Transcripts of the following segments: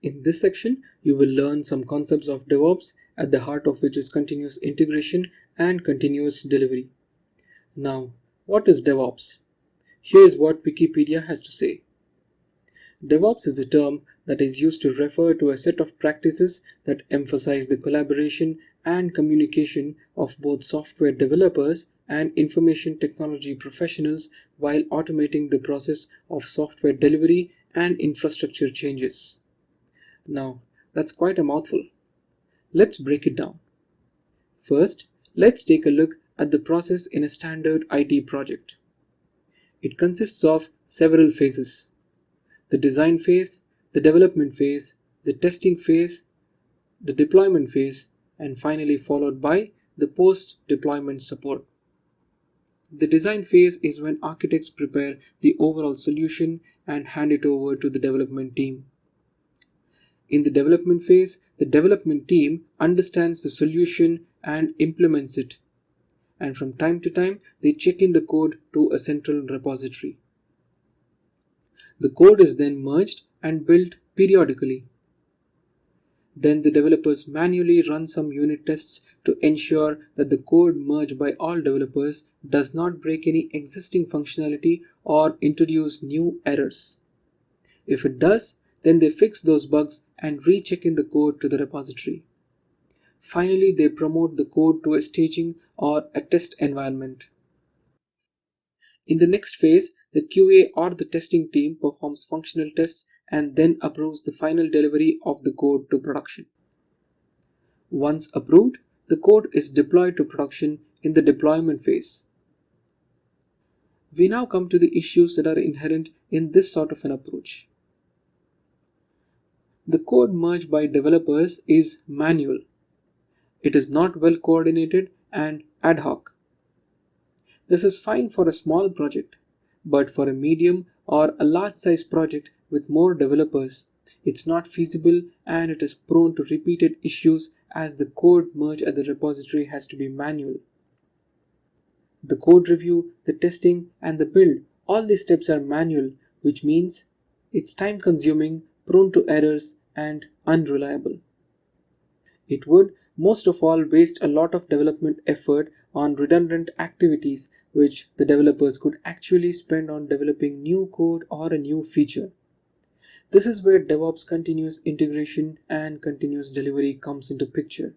In this section, you will learn some concepts of DevOps, at the heart of which is continuous integration and continuous delivery. Now, what is DevOps? Here is what Wikipedia has to say. DevOps is a term that is used to refer to a set of practices that emphasize the collaboration and communication of both software developers and information technology professionals while automating the process of software delivery and infrastructure changes. Now, that's quite a mouthful. Let's break it down. First, let's take a look at the process in a standard IT project. It consists of several phases: the design phase, the development phase, the testing phase, the deployment phase, and finally followed by the post-deployment support. The design phase is when architects prepare the overall solution and hand it over to the development team. In the development phase, the development team understands the solution and implements it. And from time to time, they check in the code to a central repository. The code is then merged and built periodically. Then the developers manually run some unit tests to ensure that the code merged by all developers does not break any existing functionality or introduce new errors. If it does, then they fix those bugs and recheck in the code to the repository. Finally, they promote the code to a staging or a test environment. In the next phase, the QA or the testing team performs functional tests and then approves the final delivery of the code to production. Once approved, the code is deployed to production in the deployment phase. We now come to the issues that are inherent in this sort of an approach. The code merged by developers is manual. It is not well coordinated and ad hoc. This is fine for a small project, but for a medium or a large size project with more developers, it's not feasible and it is prone to repeated issues as the code merge at the repository has to be manual. The code review, the testing, and the build, all these steps are manual, which means it's time consuming, prone to errors, and unreliable. It would most of all waste a lot of development effort on redundant activities which the developers could actually spend on developing new code or a new feature. This is where DevOps continuous integration and continuous delivery comes into picture.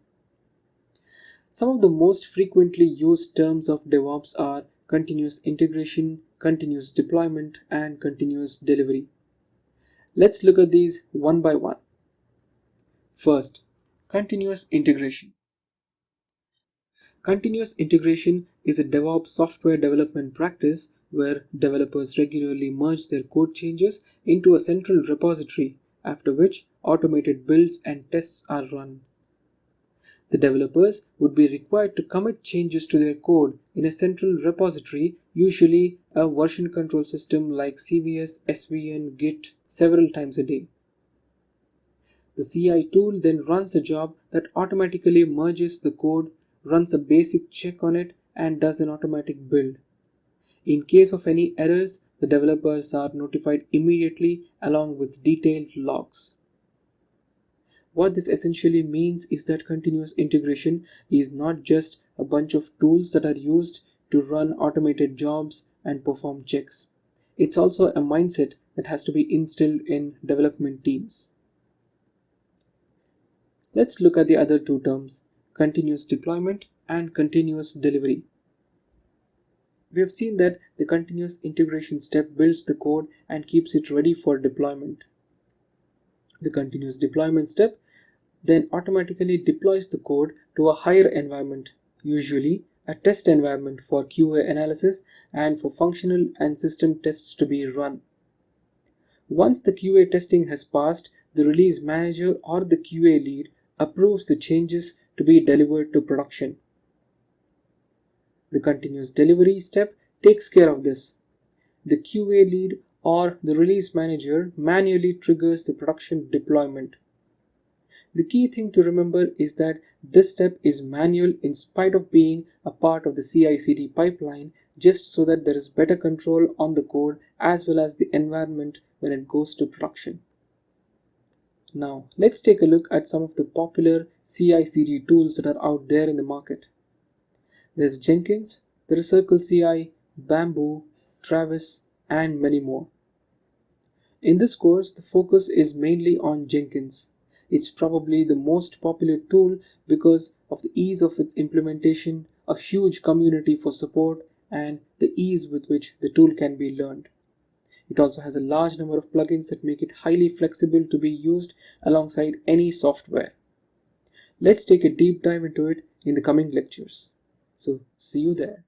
Some of the most frequently used terms of DevOps are continuous integration, continuous deployment, and continuous delivery. Let's look at these one by one. First, continuous integration. Continuous integration is a DevOps software development practice where developers regularly merge their code changes into a central repository, after which automated builds and tests are run. The developers would be required to commit changes to their code in a central repository, usually a version control system like CVS, SVN, Git, several times a day. The CI tool then runs a job that automatically merges the code, runs a basic check on it, and does an automatic build. In case of any errors, the developers are notified immediately along with detailed logs. What this essentially means is that continuous integration is not just a bunch of tools that are used to run automated jobs and perform checks. It's also a mindset that has to be instilled in development teams. Let's look at the other two terms, continuous deployment and continuous delivery. We have seen that the continuous integration step builds the code and keeps it ready for deployment. The continuous deployment step then automatically deploys the code to a higher environment, usually a test environment for QA analysis and for functional and system tests to be run. Once the QA testing has passed, the release manager or the QA lead approves the changes to be delivered to production. The continuous delivery step takes care of this. The QA lead or the release manager manually triggers the production deployment. The key thing to remember is that this step is manual in spite of being a part of the CI/CD pipeline, just so that there is better control on the code as well as the environment when it goes to production. Now, let's take a look at some of the popular CI/CD tools that are out there in the market. There's Jenkins, there is Circle CI, Bamboo, Travis, and many more. In this course, the focus is mainly on Jenkins. It's probably the most popular tool because of the ease of its implementation, a huge community for support, and the ease with which the tool can be learned. It also has a large number of plugins that make it highly flexible to be used alongside any software. Let's take a deep dive into it in the coming lectures. So, see you there.